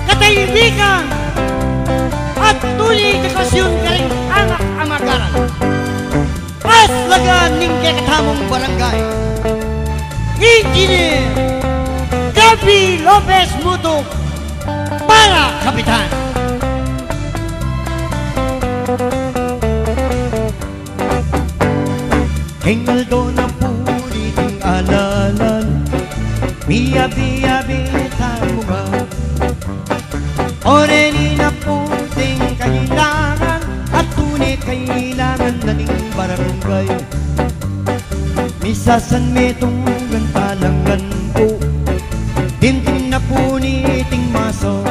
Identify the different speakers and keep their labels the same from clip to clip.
Speaker 1: kataibigan, at tuli kakasyon ka rin anak amagaran. At laga ning kakatamong barangay, Engineer Gabi Lopez Mutok para kapitan.
Speaker 2: Hengaldo na puliting alalan, biya-biya bitamuga. Oreni na puting kailangan, at tunay kailangan na ning barangay. Misasan metunggan talangan ko, dintin na puniting maso.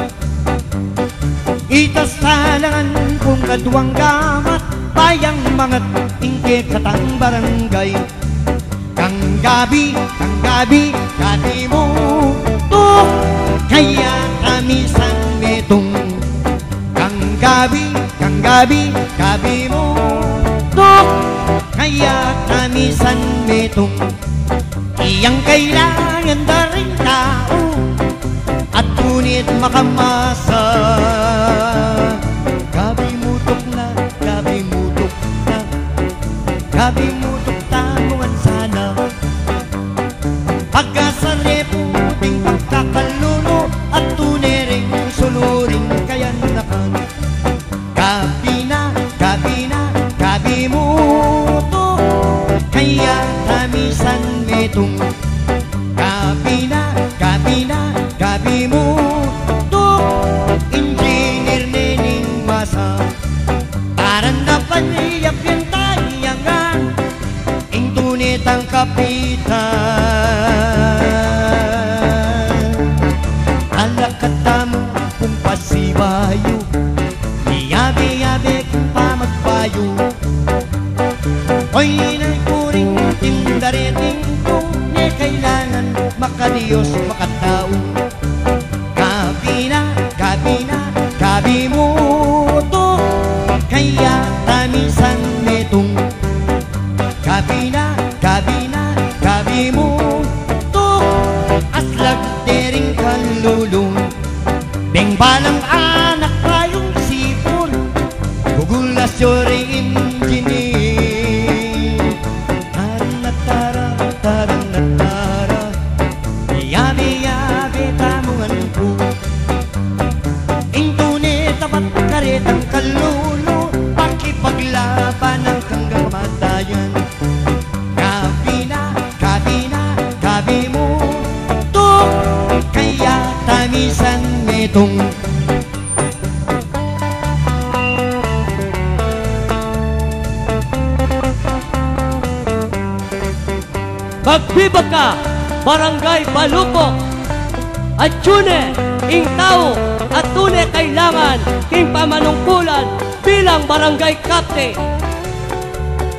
Speaker 2: Itas talangan kong kaduang gamat, bayang mga tingke katang barangay. Kang gabi, gabi mo to, kaya kami sang metong. Kang gabi, gabi mo to, kaya kami sang metong. Iyang kailangan na rin tao, at ngunit makamasa. Gabi mutok na, gabi mutok na, gabi mutok tangungan sana. Pagkasari puting pagkakaluno, at tunay ring suluring kayanakan. Gabi na, gabi mutok, kaya tamisan metong. Gabi na, gabi mutok, engineer nening masa. Taran na paniyap yung tayangan, ing tunit ang kapitan. Alakatamo kung pasibayo, iyabe-yabe kung pamagbayo. Hoy nagpuring tindareting kung ne kailangan makadiyos makatao. Gabi na, gabi mo to, kaya tamisan metong. Gabi na, gabi mo to, aslag dering kalulong. Beng balang anak kayong sipon, gugulas yoring engineer. Taran na tara, yabe tamungan ko. Ingtune tapat karetang kalulo, pakipaglaban ng hanggang kamatayan. Gabi mo to, kaya tamisan metong.
Speaker 3: Magbibag ka, Barangay Balupok, at tune, ing tao, at tunay kailangan, king pamanungkulan, bilang barangay captain.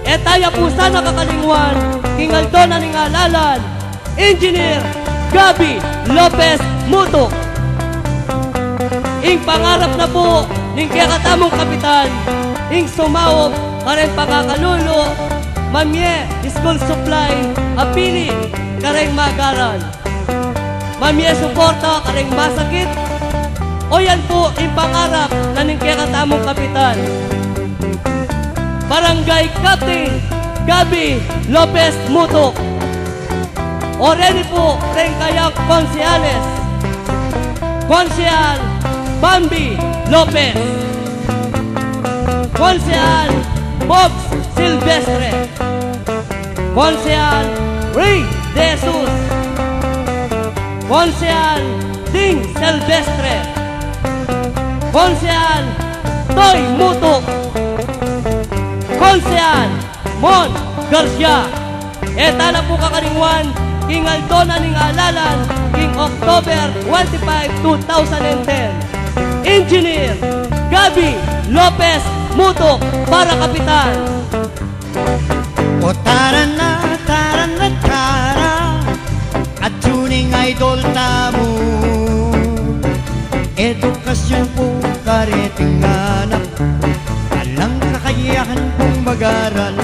Speaker 3: E tayo po sana kakalingwan, king Aldona ning alalan, Engineer Gabi Lopez Mutok. Ing pangarap na po, ning kakatamong kapitan, ing sumawog, kareng pagkakalulo, Mamye School Supply, apili, kareng magaran. Mamye suporta, kareng masakit. O yan po, ing pangarap na ning kakatamong kapitan. Barangay Captain Gabi Lopez Mutok. O ready po, rin kayang konsyales. Konsyal Bambi Lopez, Konsyal Bobs Silvestre, Konsyal Ray De Jesus, Konsyal Ding Silvestre, Konsyal Toy Mutok, Konsyal Mon Garcia. Eta na po kakalingwan, king Aldona ning alalan, king October 25, 2010. Engineer Gabi Lopez Mutok para kapitan.
Speaker 2: O tara na tara, at tuning idol tamo. Edukasyon po kareting anak, alang kakayahan pong mag-aral.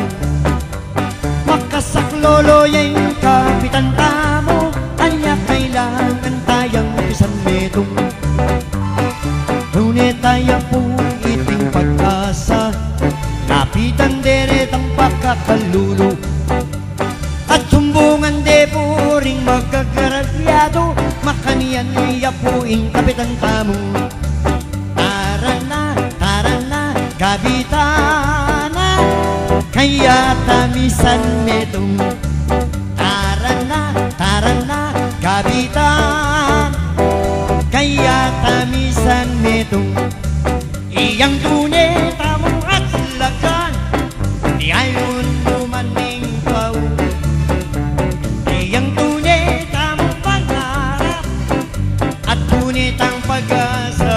Speaker 2: Makasaklolo yung kapitan tamo, anya kailangan tayang isang meto. gapuin kapitan tamo. Tarana, kabitana, kaya tamisan metong. Tarana, kabitan, kaya tamisan metong. Iyang tunay tamong at lagan, di ayon lumaning pao. Iyang tunay tamong pangarap, at tunay tang pag-asa.